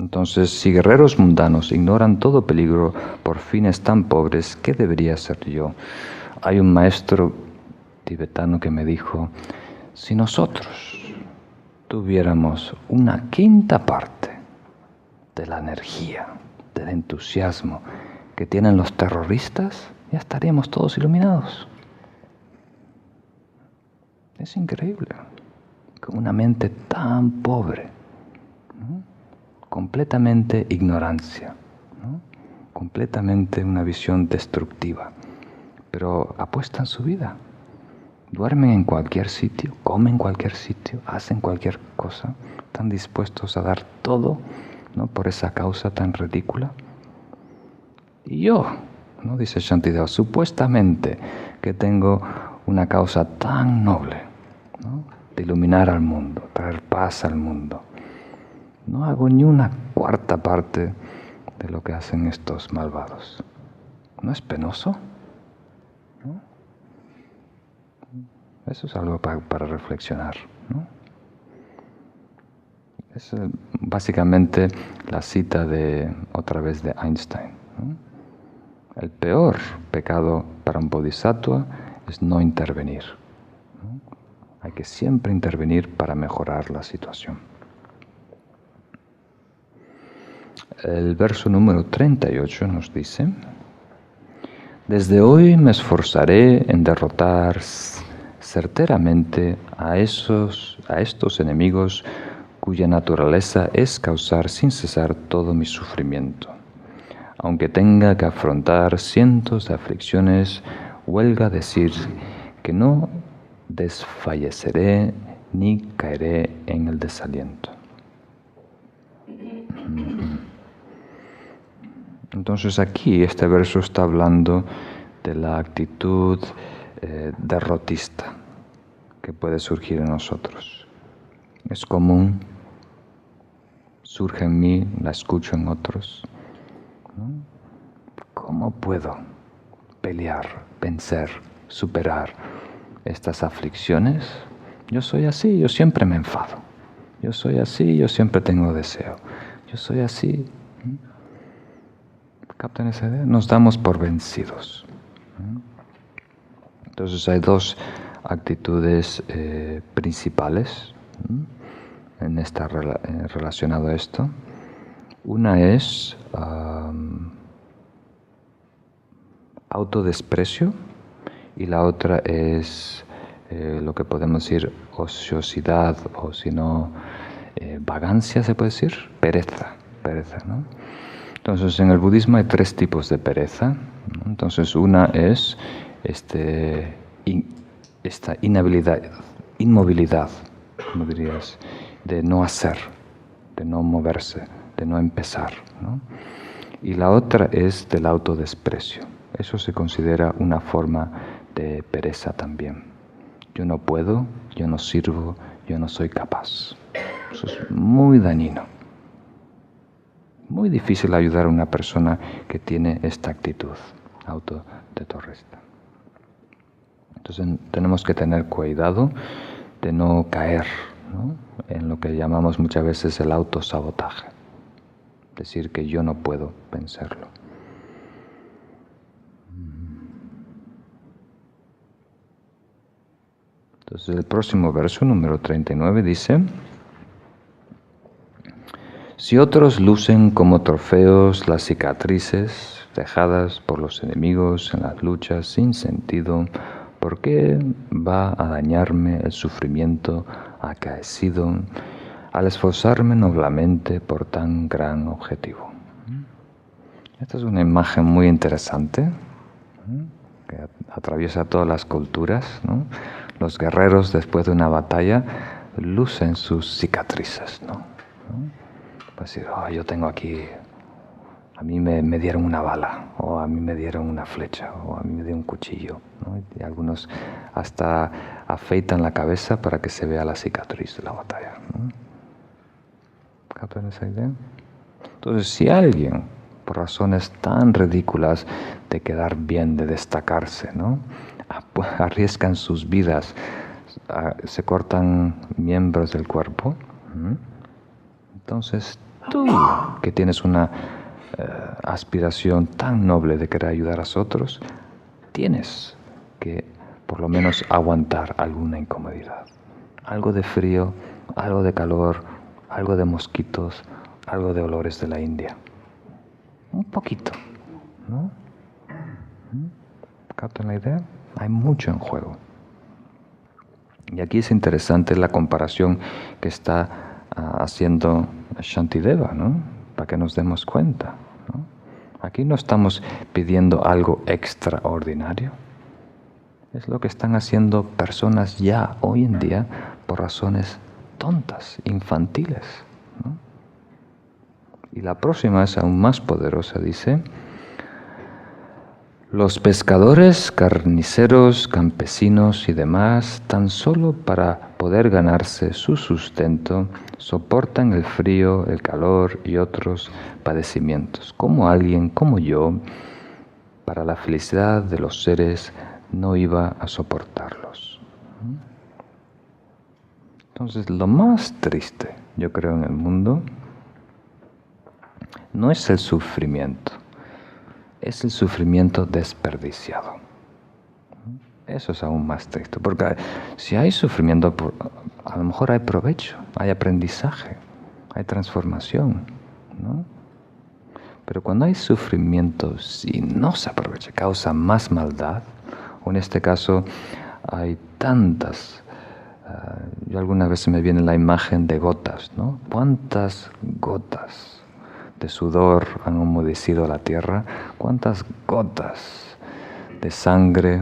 Entonces, si guerreros mundanos ignoran todo peligro por fines tan pobres, ¿qué debería hacer yo? Hay un maestro tibetano que me dijo, si nosotros tuviéramos una quinta parte de la energía, del entusiasmo que tienen los terroristas, ya estaríamos todos iluminados. Es increíble, con una mente tan pobre, ¿no? Completamente ignorancia, ¿no? Completamente una visión destructiva, pero apuestan su vida. Duermen en cualquier sitio, comen en cualquier sitio, hacen cualquier cosa, están dispuestos a dar todo, ¿no? Por esa causa tan ridícula. Y yo, ¿no? Dice Shantideva, supuestamente que tengo una causa tan noble, ¿no? De iluminar al mundo, traer paz al mundo. No hago ni una cuarta parte de lo que hacen estos malvados. ¿No es penoso? ¿No? Eso es algo para reflexionar, ¿no? Es básicamente la cita otra vez de Einstein, ¿no? El peor pecado para un bodhisattva es no intervenir, ¿no? Hay que siempre intervenir para mejorar la situación. El verso número 38 nos dice, desde hoy me esforzaré en derrotar certeramente a estos enemigos cuya naturaleza es causar sin cesar todo mi sufrimiento. Aunque tenga que afrontar cientos de aflicciones, huelga decir que no desfalleceré ni caeré en el desaliento. Entonces aquí este verso está hablando de la actitud derrotista que puede surgir en nosotros. Es común, surge en mí, la escucho en otros, ¿no? ¿Cómo puedo pelear, vencer, superar estas aflicciones? Yo soy así, yo siempre me enfado. Yo soy así, yo siempre tengo deseo. Yo soy así. ¿Captan esa idea? Nos damos por vencidos. Entonces hay dos actitudes principales relacionado a esto. Una es autodesprecio y la otra es lo que podemos decir ociosidad o si no vagancia, se puede decir, pereza, ¿no? Entonces, en el budismo hay tres tipos de pereza, ¿no? Entonces, una es esta inmovilidad, como dirías, de no hacer, de no moverse, de no empezar, ¿no? Y la otra es del autodesprecio. Eso se considera una forma de pereza también. Yo no puedo, yo no sirvo, yo no soy capaz. Eso es muy dañino. Muy difícil ayudar a una persona que tiene esta actitud autodeterrorista. Entonces tenemos que tener cuidado de no caer, ¿no? En lo que llamamos muchas veces el autosabotaje. Decir que yo no puedo vencerlo. Entonces el próximo verso, número 39, dice: si otros lucen como trofeos las cicatrices dejadas por los enemigos en las luchas sin sentido, ¿por qué va a dañarme el sufrimiento acaecido al esforzarme noblemente por tan gran objetivo? Esta es una imagen muy interesante, que atraviesa todas las culturas, ¿no? Los guerreros, después de una batalla, lucen sus cicatrices, ¿no? Pues decir, oh, yo tengo aquí, a mí me dieron una bala, o a mí me dieron una flecha, o a mí me dieron un cuchillo, ¿no? Y algunos hasta afeitan la cabeza para que se vea la cicatriz de la batalla, ¿no? ¿Captan esa idea? Entonces, si alguien, por razones tan ridículas de quedar bien, de destacarse, ¿no?, arriesgan sus vidas, se cortan miembros del cuerpo, entonces tú, que tienes una aspiración tan noble de querer ayudar a otros, tienes que por lo menos aguantar alguna incomodidad. Algo de frío, algo de calor, algo de mosquitos, algo de olores de la India. Un poquito, ¿no? ¿Captan la idea? Hay mucho en juego. Y aquí es interesante la comparación que está haciendo Shantideva, ¿no? Para que nos demos cuenta, ¿no? Aquí no estamos pidiendo algo extraordinario. Es lo que están haciendo personas ya hoy en día por razones tontas, infantiles, ¿no? Y la próxima es aún más poderosa, dice: los pescadores, carniceros, campesinos y demás, tan solo para poder ganarse su sustento, soportan el frío, el calor y otros padecimientos. Como alguien como yo, para la felicidad de los seres, no iba a soportarlos. Entonces, lo más triste, yo creo, en el mundo, no es el sufrimiento, es el sufrimiento desperdiciado. Eso es aún más triste, porque si hay sufrimiento, a lo mejor hay provecho, hay aprendizaje, hay transformación, ¿no? Pero cuando hay sufrimiento, si no se aprovecha, causa más maldad, o en este caso hay tantas, yo alguna vez me viene la imagen de gotas, ¿no? ¿Cuántas gotas de sudor han humedecido la tierra? ¿Cuántas gotas de sangre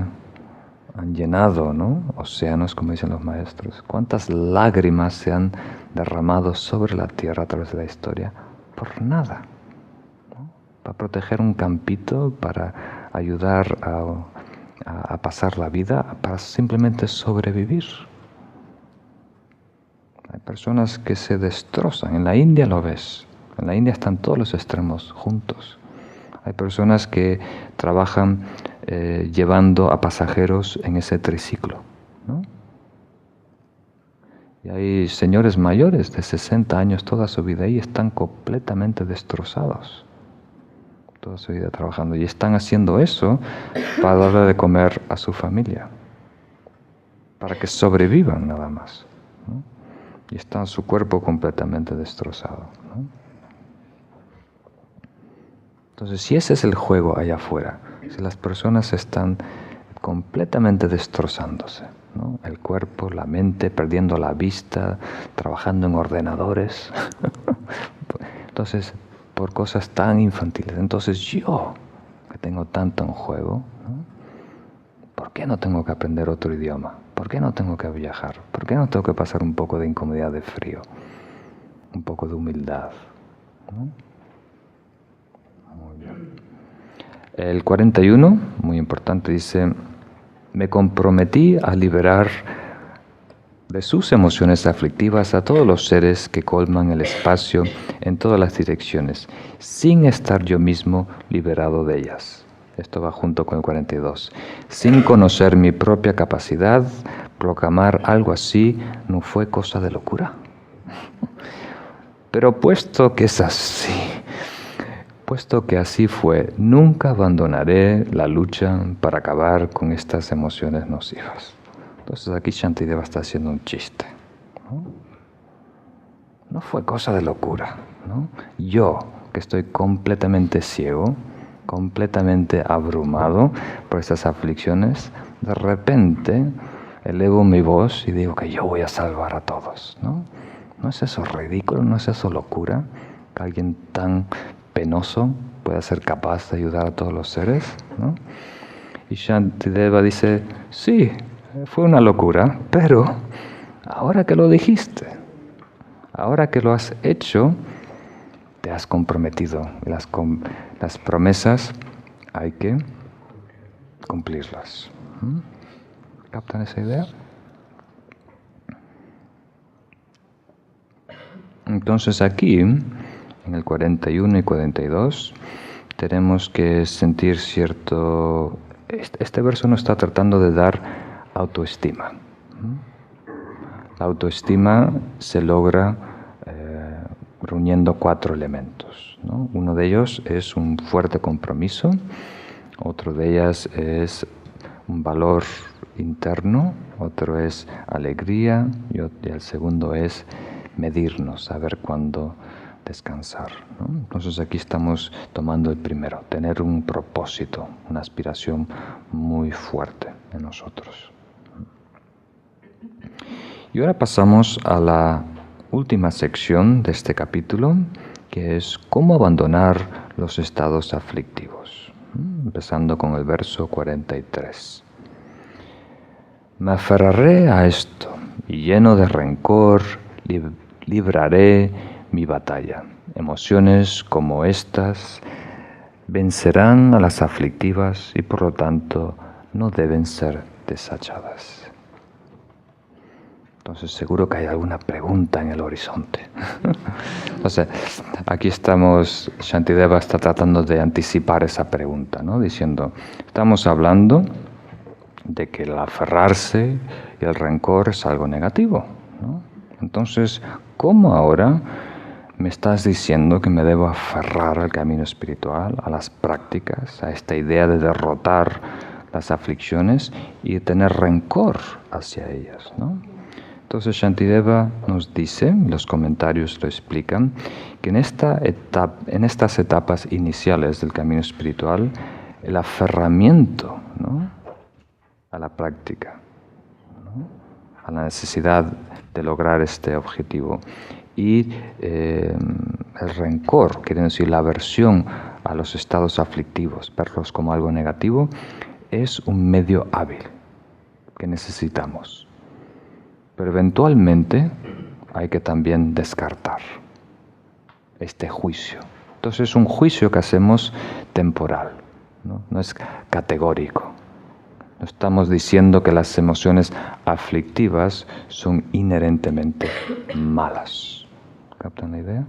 han llenado, ¿no?, océanos, como dicen los maestros? ¿Cuántas lágrimas se han derramado sobre la tierra a través de la historia? Por nada, ¿no? Para proteger un campito, para ayudar a pasar la vida, para simplemente sobrevivir. Hay personas que se destrozan. En la India lo ves. En la India están todos los extremos juntos. Hay personas que trabajan llevando a pasajeros en ese triciclo, ¿no? Y hay señores mayores de 60 años, toda su vida ahí, están completamente destrozados. Toda su vida trabajando. Y están haciendo eso para darle de comer a su familia. Para que sobrevivan nada más, ¿no? Y está su cuerpo completamente destrozado, ¿no? Entonces, si ese es el juego allá afuera, si las personas están completamente destrozándose, ¿no?, el cuerpo, la mente, perdiendo la vista, trabajando en ordenadores, entonces, por cosas tan infantiles, entonces yo, que tengo tanto en juego, ¿no?, ¿por qué no tengo que aprender otro idioma? ¿Por qué no tengo que viajar? ¿Por qué no tengo que pasar un poco de incomodidad, de frío? Un poco de humildad, ¿no? Muy bien. El 41, muy importante, dice: me comprometí a liberar de sus emociones aflictivas a todos los seres que colman el espacio en todas las direcciones, sin estar yo mismo liberado de ellas. Esto va junto con el 42. Sin conocer mi propia capacidad, proclamar algo así no fue cosa de locura. Pero puesto que es así, puesto que así fue, nunca abandonaré la lucha para acabar con estas emociones nocivas. Entonces aquí Shantideva está haciendo un chiste, ¿no? No fue cosa de locura, ¿no? Yo, que estoy completamente ciego, completamente abrumado por estas aflicciones, de repente elevo mi voz y digo que yo voy a salvar a todos, ¿no? ¿No es eso ridículo? ¿No es eso locura? Que alguien tan penoso pueda ser capaz de ayudar a todos los seres, ¿no? Y Shantideva dice: sí, fue una locura, pero ahora que lo dijiste, ahora que lo has hecho, te has comprometido. Las promesas hay que cumplirlas. ¿Captan esa idea? Entonces aquí, en el 41 y 42, tenemos que sentir cierto... Este verso nos está tratando de dar autoestima. La autoestima se logra reuniendo 4 elementos, ¿no? Uno de ellos es un fuerte compromiso, otro de ellas es un valor interno, otro es alegría y el segundo es medirnos, saber cuándo descansar, ¿no? Entonces aquí estamos tomando el primero, tener un propósito, una aspiración muy fuerte en nosotros. Y ahora pasamos a la última sección de este capítulo, que es cómo abandonar los estados aflictivos, empezando con el verso 43. Me aferraré a esto y lleno de rencor libraré mi batalla. Emociones como estas vencerán a las aflictivas y por lo tanto no deben ser desechadas. Entonces seguro que hay alguna pregunta en el horizonte. Entonces aquí Shantideva está tratando de anticipar esa pregunta, ¿no? Diciendo, estamos hablando de que el aferrarse y el rencor es algo negativo, ¿no? Entonces, ¿cómo ahora me estás diciendo que me debo aferrar al camino espiritual, a las prácticas, a esta idea de derrotar las aflicciones y de tener rencor hacia ellas, ¿no? Entonces Shantideva nos dice, los comentarios lo explican, que en estas etapas iniciales del camino espiritual, el aferramiento, ¿no?, a la práctica, ¿no?, a la necesidad de lograr este objetivo, y el rencor, quiere decir la aversión a los estados aflictivos, verlos como algo negativo, es un medio hábil que necesitamos. Pero eventualmente hay que también descartar este juicio. Entonces es un juicio que hacemos temporal, ¿no? No es categórico. No estamos diciendo que las emociones aflictivas son inherentemente malas. ¿Captan la idea?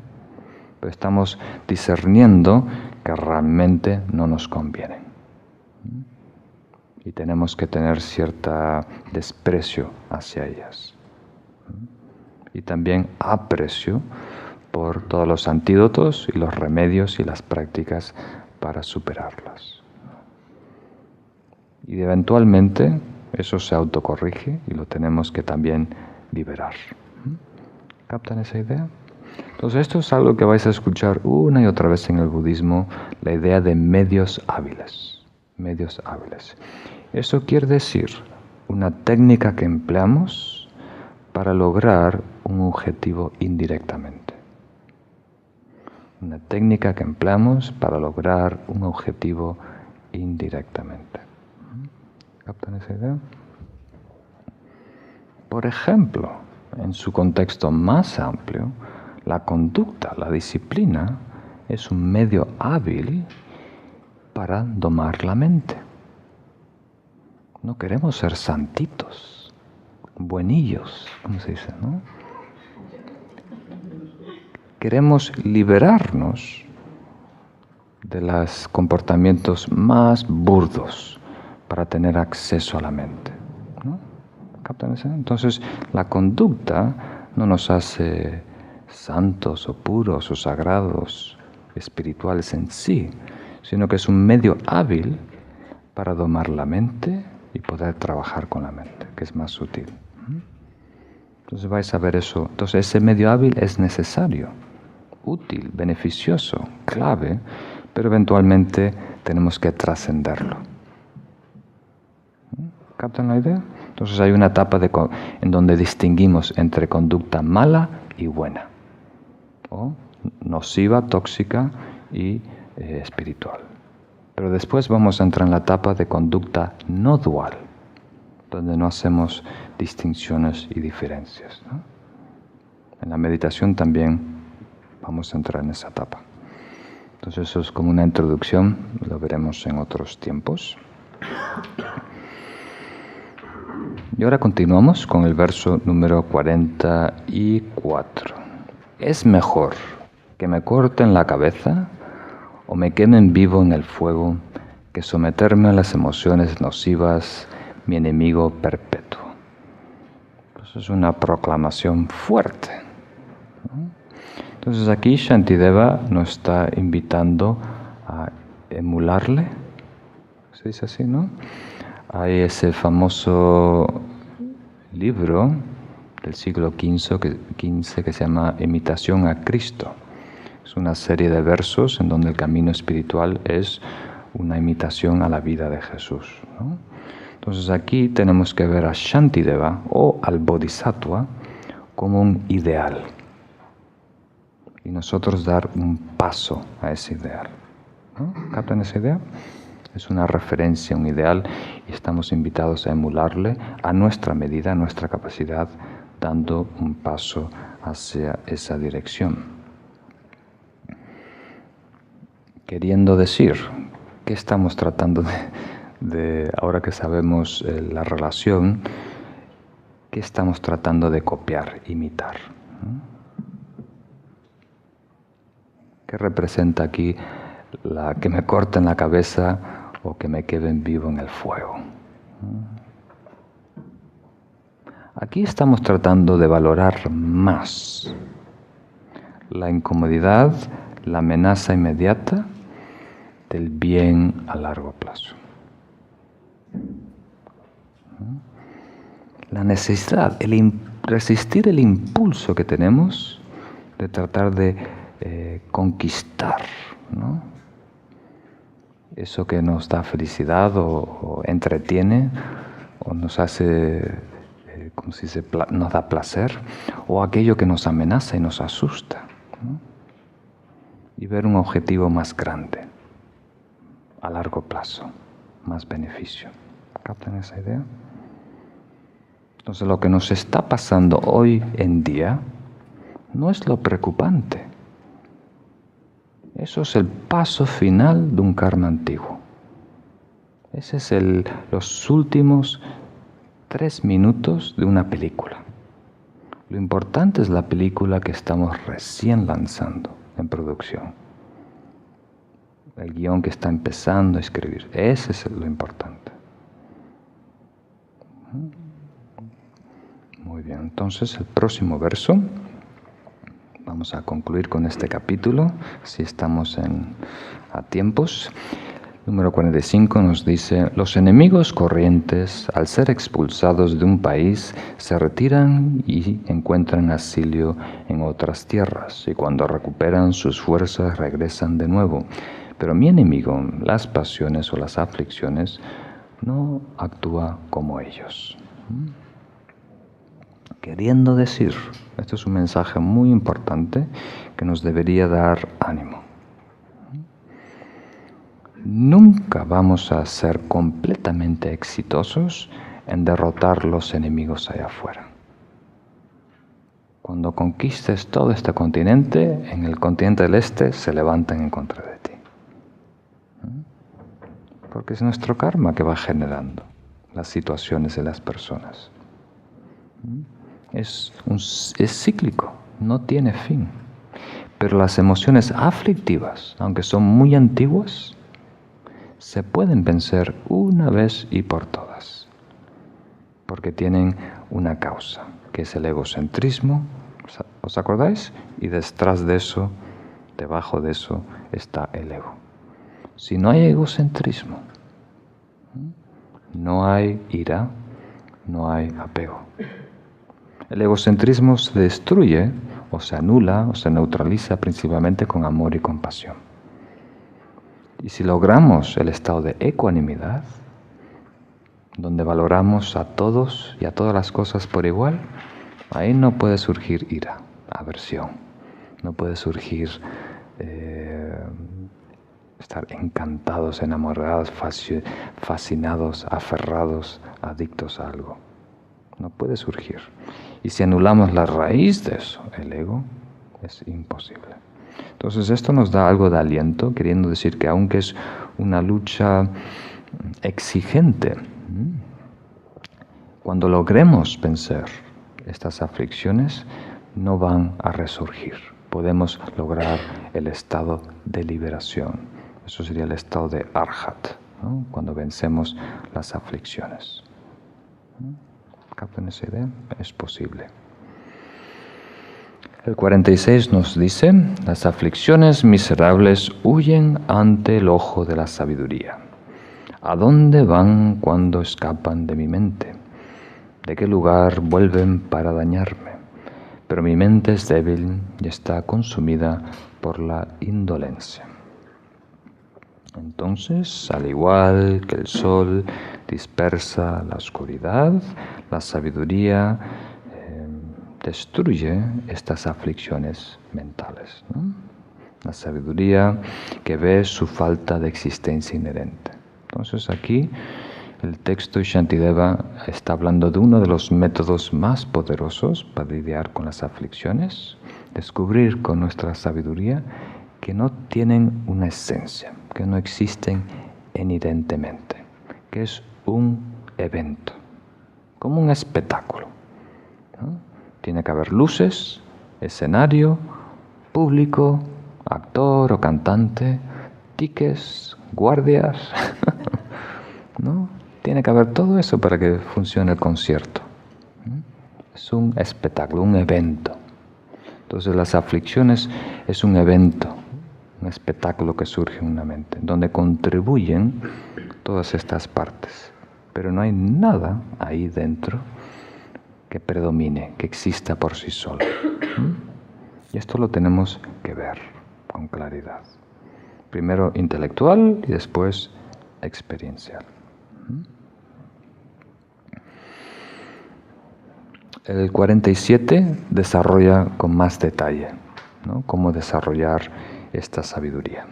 Pero estamos discerniendo que realmente no nos convienen. Y tenemos que tener cierto desprecio hacia ellas. Y también aprecio por todos los antídotos y los remedios y las prácticas para superarlas. Y eventualmente eso se autocorrige y lo tenemos que también liberar. ¿Captan esa idea? Entonces esto es algo que vais a escuchar una y otra vez en el budismo, la idea de medios hábiles. Medios hábiles. Eso quiere decir una técnica que empleamos para lograr un objetivo indirectamente. Una técnica que empleamos para lograr un objetivo indirectamente. ¿Captan esa idea? Por ejemplo, en su contexto más amplio, la conducta, la disciplina, es un medio hábil para domar la mente. No queremos ser santitos, buenillos, ¿cómo se dice, no? Queremos liberarnos de los comportamientos más burdos para tener acceso a la mente, ¿no? ¿Captan eso? Entonces, la conducta no nos hace santos o puros o sagrados, espirituales en sí, sino que es un medio hábil para domar la mente y poder trabajar con la mente, que es más sutil. Entonces vais a ver eso. Entonces ese medio hábil es necesario, útil, beneficioso, clave, pero eventualmente tenemos que trascenderlo. ¿Captan la idea? Entonces hay una etapa en donde distinguimos entre conducta mala y buena, o nociva, tóxica y espiritual. Pero después vamos a entrar en la etapa de conducta no dual, donde no hacemos distinciones y diferencias, ¿no? En la meditación también vamos a entrar en esa etapa. Entonces eso es como una introducción, lo veremos en otros tiempos. Y ahora continuamos con el verso número 44. ¿Es mejor que me corten la cabeza o me quemen vivo en el fuego que someterme a las emociones nocivas, mi enemigo perpetuo? Pues es una proclamación fuerte, ¿no? Entonces aquí Shantideva nos está invitando a emularle, se dice así, ¿no? Hay ese famoso libro del siglo XV que se llama Imitación a Cristo. Es una serie de versos en donde el camino espiritual es una imitación a la vida de Jesús, ¿no? Entonces aquí tenemos que ver a Shantideva o al Bodhisattva como un ideal y nosotros dar un paso a ese ideal, ¿no? ¿Captan esa idea? Es una referencia, un ideal, y estamos invitados a emularle a nuestra medida, a nuestra capacidad, dando un paso hacia esa dirección. Queriendo decir, ¿qué estamos tratando de ahora que sabemos la relación, qué estamos tratando de copiar, imitar? ¿Qué representa aquí la que me corten la cabeza o que me queden vivo en el fuego? Aquí estamos tratando de valorar más la incomodidad, la amenaza inmediata del bien a largo plazo. La necesidad, resistir el impulso que tenemos de tratar de conquistar, ¿no? Eso que nos da felicidad o entretiene o nos hace, como se dice, nos da placer, o aquello que nos amenaza y nos asusta, ¿no? Y ver un objetivo más grande, a largo plazo, más beneficio. ¿Captan esa idea? Entonces lo que nos está pasando hoy en día no es lo preocupante. Eso es el paso final de un karma antiguo. Ese es los últimos 3 minutos de una película. Lo importante es la película que estamos recién lanzando en producción. El guión que está empezando a escribir. Ese es lo importante. Muy bien, entonces el próximo verso. Vamos a concluir con este capítulo, si estamos a tiempos. Número 45 nos dice: los enemigos corrientes, al ser expulsados de un país, se retiran y encuentran asilio en otras tierras, y cuando recuperan sus fuerzas regresan de nuevo. Pero mi enemigo, las pasiones o las aflicciones, no actúa como ellos. Queriendo decir, esto es un mensaje muy importante que nos debería dar ánimo. Nunca vamos a ser completamente exitosos en derrotar los enemigos allá afuera. Cuando conquistes todo este continente, en el continente del este se levantan en contra de ti. Porque es nuestro karma que va generando las situaciones de las personas. Es cíclico, no tiene fin. Pero las emociones aflictivas, aunque son muy antiguas, se pueden vencer una vez y por todas. Porque tienen una causa, que es el egocentrismo. ¿Os acordáis? Y detrás de eso, debajo de eso, está el ego. Si no hay egocentrismo, no hay ira, no hay apego. El egocentrismo se destruye o se anula o se neutraliza principalmente con amor y compasión. Y si logramos el estado de ecuanimidad, donde valoramos a todos y a todas las cosas por igual, ahí no puede surgir ira, aversión, no puede surgir estar encantados, enamorados, fascinados, aferrados, adictos a algo. No puede surgir. Y si anulamos la raíz de eso, el ego, es imposible. Entonces esto nos da algo de aliento, queriendo decir que aunque es una lucha exigente, cuando logremos vencer estas aflicciones, no van a resurgir. Podemos lograr el estado de liberación. Eso sería el estado de Arhat, ¿no? Cuando vencemos las aflicciones. ¿Captan esa idea? Es posible. El 46 nos dice, las aflicciones miserables huyen ante el ojo de la sabiduría. ¿A dónde van cuando escapan de mi mente? ¿De qué lugar vuelven para dañarme? Pero mi mente es débil y está consumida por la indolencia. Entonces, al igual que el sol dispersa la oscuridad, la sabiduría destruye estas aflicciones mentales, ¿no? La sabiduría que ve su falta de existencia inherente. Entonces aquí el texto Shantideva está hablando de uno de los métodos más poderosos para lidiar con las aflicciones, descubrir con nuestra sabiduría que no tienen una esencia, que no existen inherentemente, que es un evento, como un espectáculo, ¿no? Tiene que haber luces, escenario, público, actor o cantante, tickets, guardias, ¿no? Tiene que haber todo eso para que funcione el concierto. Es un espectáculo, un evento. Entonces las aflicciones es un evento, un espectáculo que surge en una mente, donde contribuyen todas estas partes. Pero no hay nada ahí dentro que predomine, que exista por sí solo. Y esto lo tenemos que ver con claridad. Primero intelectual y después experiencial. El 47 desarrolla con más detalle, ¿no?, cómo desarrollar esta sabiduría.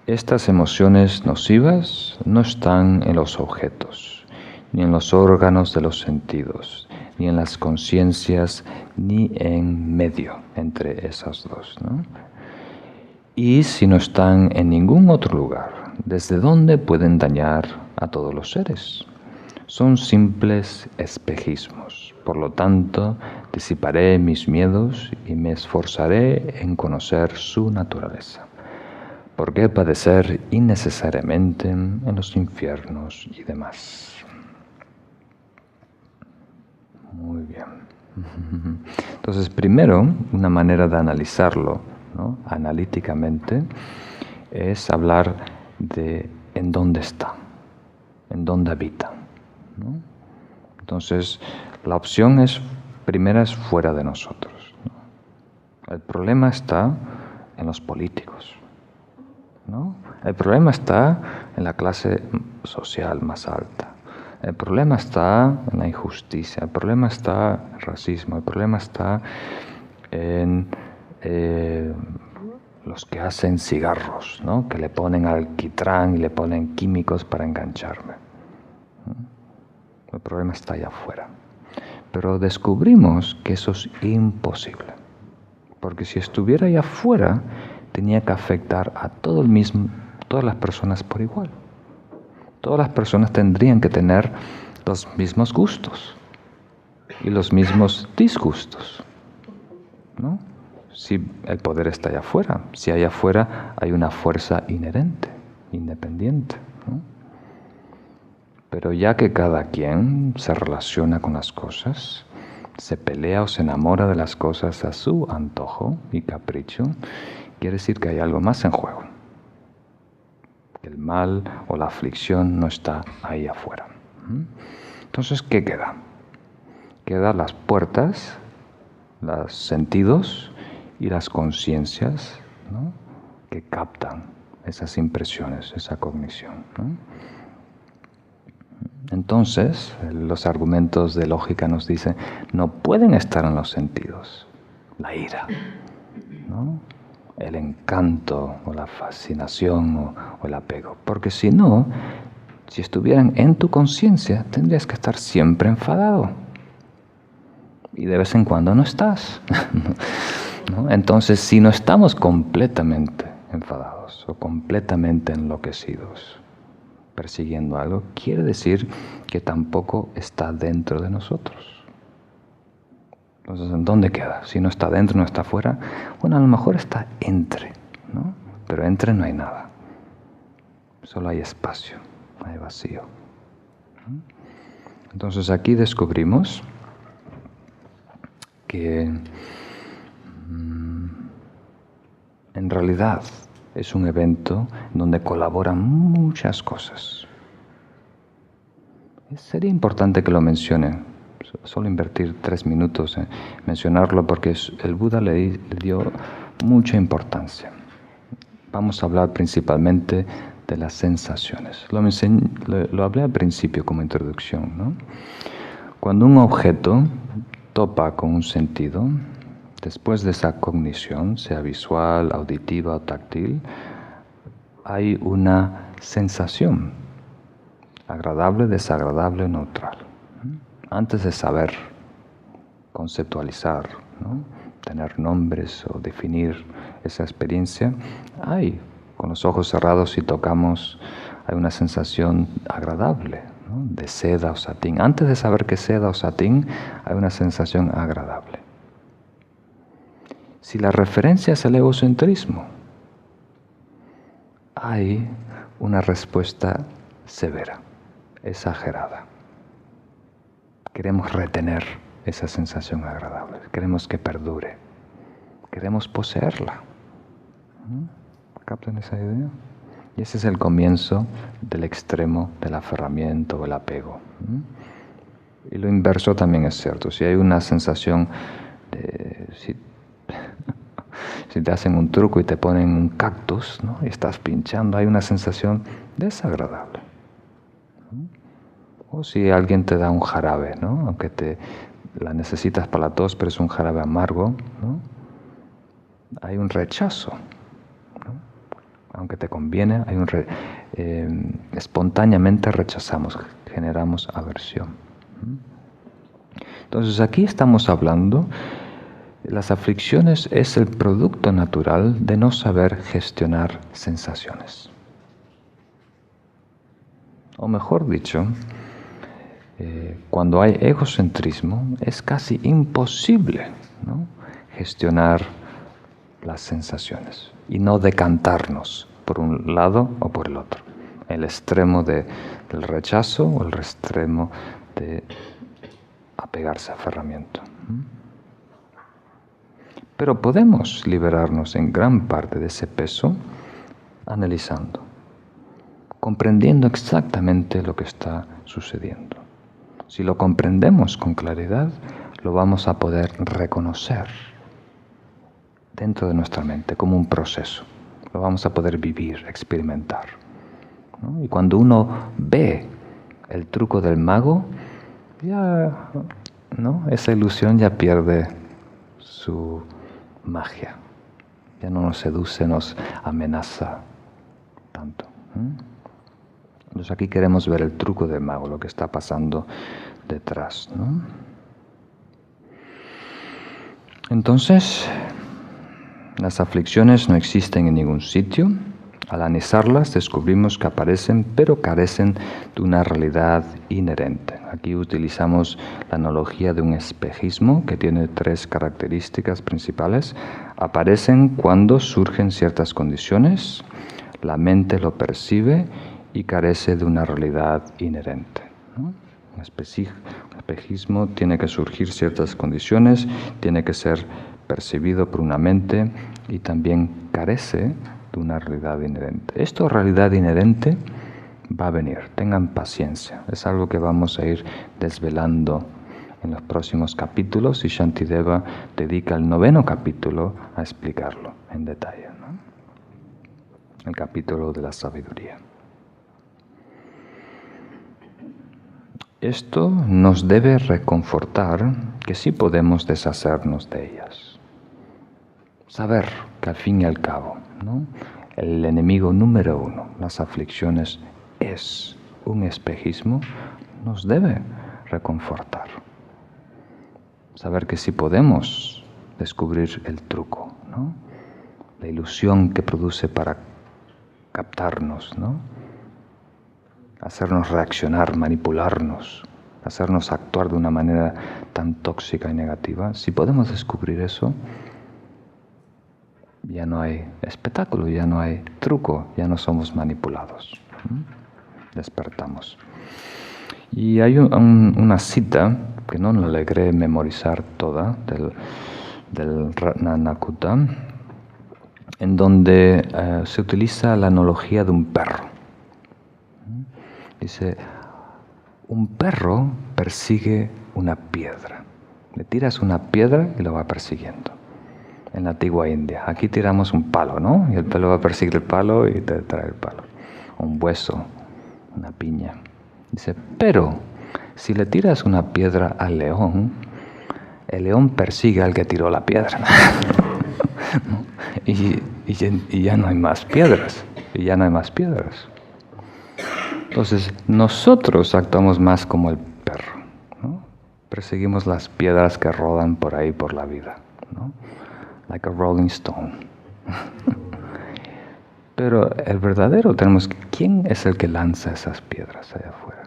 Estas emociones nocivas no están en los objetos, ni en los órganos de los sentidos, ni en las conciencias, ni en medio entre esas dos, ¿no? Y si no están en ningún otro lugar, ¿desde dónde pueden dañar a todos los seres? Son simples espejismos. Por lo tanto, disiparé mis miedos y me esforzaré en conocer su naturaleza. ¿Por qué padecer innecesariamente en los infiernos y demás? Muy bien. Entonces, primero, una manera de analizarlo, ¿no?, analíticamente, es hablar de en dónde está, en dónde habita, ¿no? Entonces, la opción primera es fuera de nosotros, ¿no? El problema está en los políticos, ¿no? El problema está en la clase social más alta. El problema está en la injusticia, el problema está en el racismo, el problema está en los que hacen cigarros, ¿no?, que le ponen alquitrán y le ponen químicos para engancharme. El problema está allá afuera. Pero descubrimos que eso es imposible, porque si estuviera allá afuera, tenía que afectar a todas las personas por igual. Todas las personas tendrían que tener los mismos gustos y los mismos disgustos, ¿no? Si el poder está allá afuera, si allá afuera hay una fuerza inherente, independiente, ¿no? Pero ya que cada quien se relaciona con las cosas, se pelea o se enamora de las cosas a su antojo y capricho, quiere decir que hay algo más en juego. El mal o la aflicción no está ahí afuera. Entonces, ¿qué queda? Quedan las puertas, los sentidos y las conciencias, ¿no?, que captan esas impresiones, esa cognición, ¿no? Entonces, los argumentos de lógica nos dicen, no pueden estar en los sentidos. La ira, ¿no?, el encanto o la fascinación o el apego. Porque si no, si estuvieran en tu conciencia, tendrías que estar siempre enfadado. Y de vez en cuando no estás, ¿no? Entonces, si no estamos completamente enfadados o completamente enloquecidos, persiguiendo algo, quiere decir que tampoco está dentro de nosotros. Entonces, ¿en dónde queda? Si no está dentro, no está afuera. Bueno, a lo mejor está entre, ¿no? Pero entre no hay nada. Solo hay espacio, hay vacío. Entonces aquí descubrimos que en realidad es un evento donde colaboran muchas cosas. Sería importante que lo mencione. Solo invertir 3 minutos en mencionarlo porque el Buda le dio mucha importancia. Vamos a hablar principalmente de las sensaciones. Lo hablé al principio como introducción, ¿no? Cuando un objeto topa con un sentido, después de esa cognición, sea visual, auditiva o táctil, hay una sensación, agradable, desagradable o neutral. Antes de saber conceptualizar, ¿no? Tener nombres o definir esa experiencia, con los ojos cerrados, si tocamos, hay una sensación agradable, ¿no? De seda o satín. Antes de saber qué es seda o satín, hay una sensación agradable. Si la referencia es el egocentrismo, hay una respuesta severa, exagerada. Queremos retener esa sensación agradable, queremos que perdure, queremos poseerla. ¿Captan esa idea? Y ese es el comienzo del extremo del aferramiento o el apego. Y lo inverso también es cierto. Si hay una sensación de... Si te hacen un truco y te ponen un cactus, ¿no? Y estás pinchando, hay una sensación desagradable. O si alguien te da un jarabe, ¿no? Aunque la necesitas para la tos, pero es un jarabe amargo, ¿no? Hay un rechazo, ¿no? Aunque te conviene, espontáneamente rechazamos, generamos aversión. Entonces aquí estamos hablando, las aflicciones es el producto natural de no saber gestionar sensaciones. O mejor dicho, cuando hay egocentrismo es casi imposible, ¿no? Gestionar las sensaciones y no decantarnos por un lado o por el otro. El extremo del rechazo o el extremo de apegarse a aferramiento. Pero podemos liberarnos en gran parte de ese peso analizando, comprendiendo exactamente lo que está sucediendo. Si lo comprendemos con claridad, lo vamos a poder reconocer dentro de nuestra mente como un proceso. Lo vamos a poder vivir, experimentar, ¿no? Y cuando uno ve el truco del mago, ya, ¿no? Esa ilusión ya pierde su magia. Ya no nos seduce, nos amenaza tanto. Entonces aquí queremos ver el truco del mago, lo que está pasando detrás, ¿no? Entonces, las aflicciones no existen en ningún sitio. Al analizarlas descubrimos que aparecen, pero carecen de una realidad inherente. Aquí utilizamos la analogía de un espejismo que tiene 3 características principales. Aparecen cuando surgen ciertas condiciones, la mente lo percibe y carece de una realidad inherente, ¿no? Un espejismo tiene que surgir ciertas condiciones, tiene que ser percibido por una mente y también carece de una realidad inherente. Esto, realidad inherente, va a venir. Tengan paciencia. Es algo que vamos a ir desvelando en los próximos capítulos y Shantideva dedica el 9º capítulo a explicarlo en detalle, ¿no? El capítulo de la sabiduría. Esto nos debe reconfortar que sí podemos deshacernos de ellas. Saber que al fin y al cabo, ¿no? El enemigo número 1, las aflicciones, es un espejismo, nos debe reconfortar. Saber que sí podemos descubrir el truco, ¿no? La ilusión que produce para captarnos, ¿no? Hacernos reaccionar, manipularnos, hacernos actuar de una manera tan tóxica y negativa. Si podemos descubrir eso, ya no hay espectáculo, ya no hay truco, ya no somos manipulados. Despertamos. Y hay una cita que no la logré memorizar toda del Ratnanakuta, en donde se utiliza la analogía de un perro. Dice, un perro persigue una piedra. Le tiras una piedra y lo va persiguiendo. En la antigua India. Aquí tiramos un palo, ¿no? Y el perro va a perseguir el palo y te trae el palo. Un hueso, una piña. Dice, pero si le tiras una piedra al león, el león persigue al que tiró la piedra. ¿No? Y ya no hay más piedras. Y ya no hay más piedras. Entonces, nosotros actuamos más como el perro, ¿no? Perseguimos las piedras que rodan por ahí por la vida, ¿no? Like a rolling stone. Pero el verdadero tenemos que, ¿quién es el que lanza esas piedras allá afuera?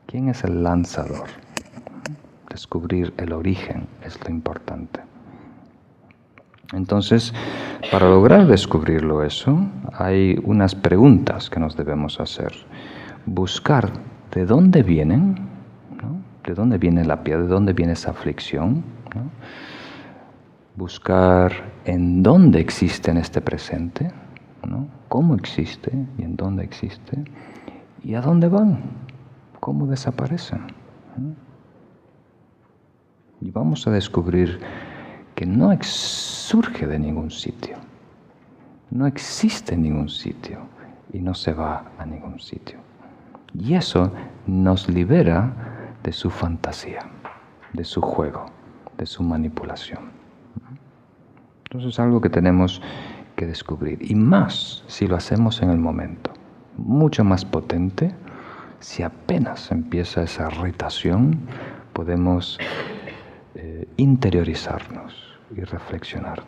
¿Quién es el lanzador? Descubrir el origen es lo importante. Entonces, para lograr descubrirlo eso, hay unas preguntas que nos debemos hacer. Buscar de dónde vienen, ¿no? De dónde viene la piedra, de dónde viene esa aflicción, ¿no? Buscar en dónde existe en este presente, ¿no? Cómo existe y en dónde existe, y a dónde van, cómo desaparecen, ¿no? Y vamos a descubrir que no surge de ningún sitio, no existe en ningún sitio y no se va a ningún sitio. Y eso nos libera de su fantasía, de su juego, de su manipulación. Entonces es algo que tenemos que descubrir. Y más si lo hacemos en el momento. Mucho más potente si apenas empieza esa irritación, podemos interiorizarnos y reflexionar.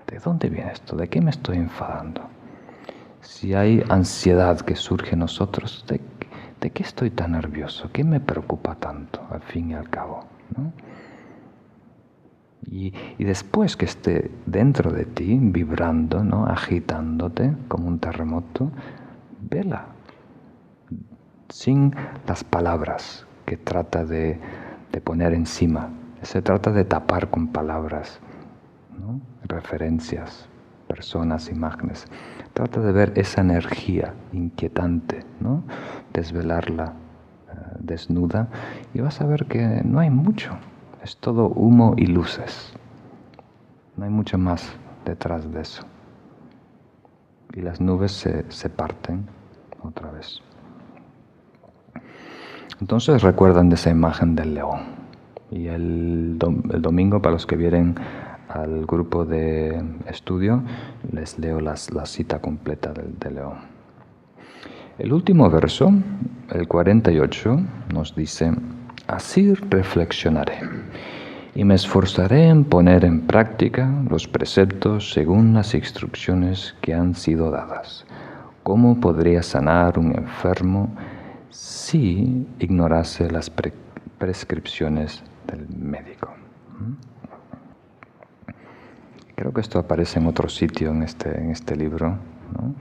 ¿De dónde viene esto? ¿De qué me estoy enfadando? Si hay ansiedad que surge en nosotros, ¿de qué estoy tan nervioso? ¿Qué me preocupa tanto, al fin y al cabo? ¿No? Y después que esté dentro de ti, vibrando, ¿no? Agitándote como un terremoto, vela, sin las palabras que trata de poner encima. Se trata de tapar con palabras, ¿no? Referencias, personas, imágenes. Trata de ver esa energía inquietante, ¿no? Desvelarla desnuda y vas a ver que no hay mucho. Es todo humo y luces. No hay mucho más detrás de eso. Y las nubes se parten otra vez. Entonces recuerdan de esa imagen del león. Y el domingo, para los que vienen al grupo de estudio, les leo la cita completa del león. El último verso, el 48, nos dice: así reflexionaré y me esforzaré en poner en práctica los preceptos según las instrucciones que han sido dadas. ¿Cómo podría sanar un enfermo si ignorase las prescripciones del médico? Creo que esto aparece en otro sitio en este libro, ¿no?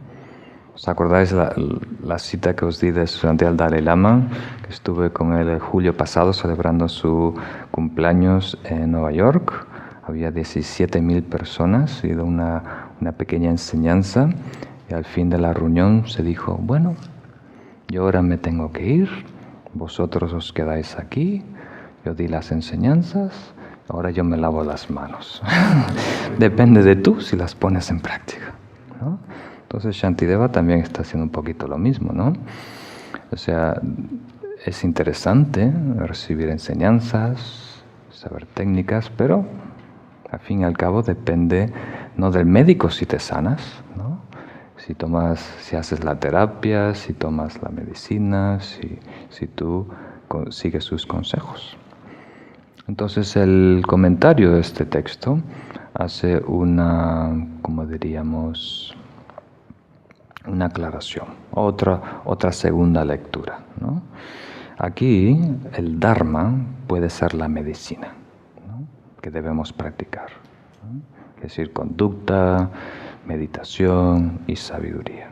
¿Os acordáis la cita que os di de estudiante al Dalai Lama? Que estuve con él el julio pasado celebrando su cumpleaños en Nueva York. Había 17.000 personas y de una pequeña enseñanza. Y al fin de la reunión se dijo: bueno, yo ahora me tengo que ir, vosotros os quedáis aquí, yo di las enseñanzas, ahora yo me lavo las manos. Depende de tú si las pones en práctica, ¿no? Entonces Shantideva también está haciendo un poquito lo mismo, ¿no? O sea, es interesante recibir enseñanzas, saber técnicas, pero al fin y al cabo depende no del médico si te sanas, ¿no? Si haces la terapia, si tomas la medicina, si tú sigues sus consejos. Entonces el comentario de este texto hace una aclaración, otra segunda lectura, ¿no? Aquí el Dharma puede ser la medicina, ¿no? Que debemos practicar, ¿no? Es decir, conducta, meditación y sabiduría.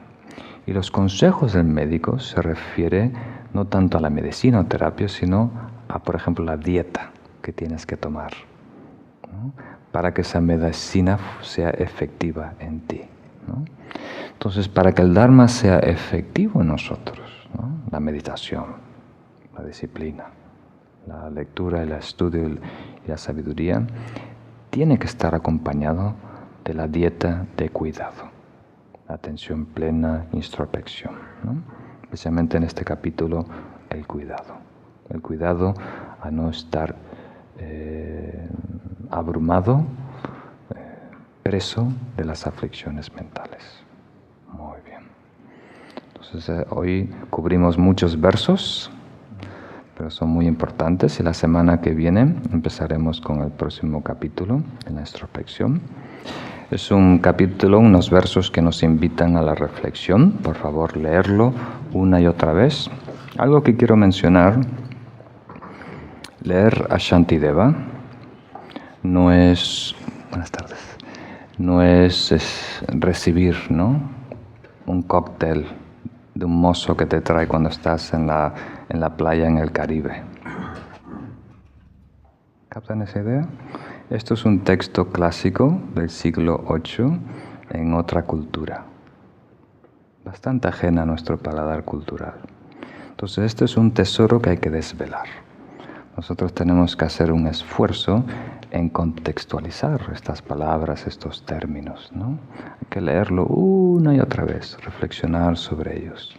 Y los consejos del médico se refiere no tanto a la medicina o terapia, sino a, por ejemplo, la dieta que tienes que tomar, ¿no? Para que esa medicina sea efectiva en ti. ¿no? Entonces, para que el Dharma sea efectivo en nosotros, ¿no? La meditación, la disciplina, la lectura, el estudio y la sabiduría, tiene que estar acompañado de la dieta de cuidado, atención plena, introspección, ¿no? Especialmente en este capítulo, el cuidado a no estar abrumado, preso de las aflicciones mentales. Muy bien. Entonces, hoy cubrimos muchos versos, pero son muy importantes, y la semana que viene empezaremos con el próximo capítulo en la introspección. Es un capítulo, unos versos que nos invitan a la reflexión. Por favor, leerlo una y otra vez. Algo que quiero mencionar, leer a Shantideva no es, buenas tardes, no es recibir, ¿no?, un cóctel de un mozo que te trae cuando estás en la playa en el Caribe. ¿Captan esa idea? Esto es un texto clásico del siglo VIII en otra cultura, bastante ajena a nuestro paladar cultural. Entonces, este es un tesoro que hay que desvelar. Nosotros tenemos que hacer un esfuerzo en contextualizar estas palabras, estos términos, ¿no? Hay que leerlo una y otra vez, reflexionar sobre ellos.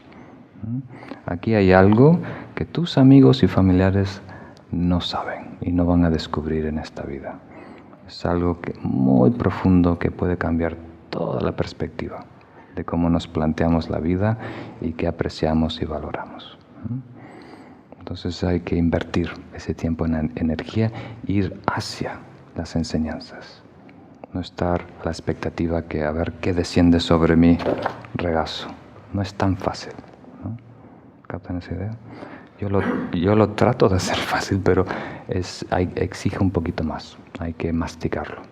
Aquí hay algo que tus amigos y familiares no saben y no van a descubrir en esta vida. Es algo muy profundo que puede cambiar toda la perspectiva de cómo nos planteamos la vida y qué apreciamos y valoramos. Entonces hay que invertir ese tiempo en energía e ir hacia las enseñanzas. No estar a la expectativa que a ver qué desciende sobre mi regazo. No es tan fácil, ¿no? ¿Captan esa idea? Yo lo trato de hacer fácil, pero exige un poquito más. Hay que masticarlo.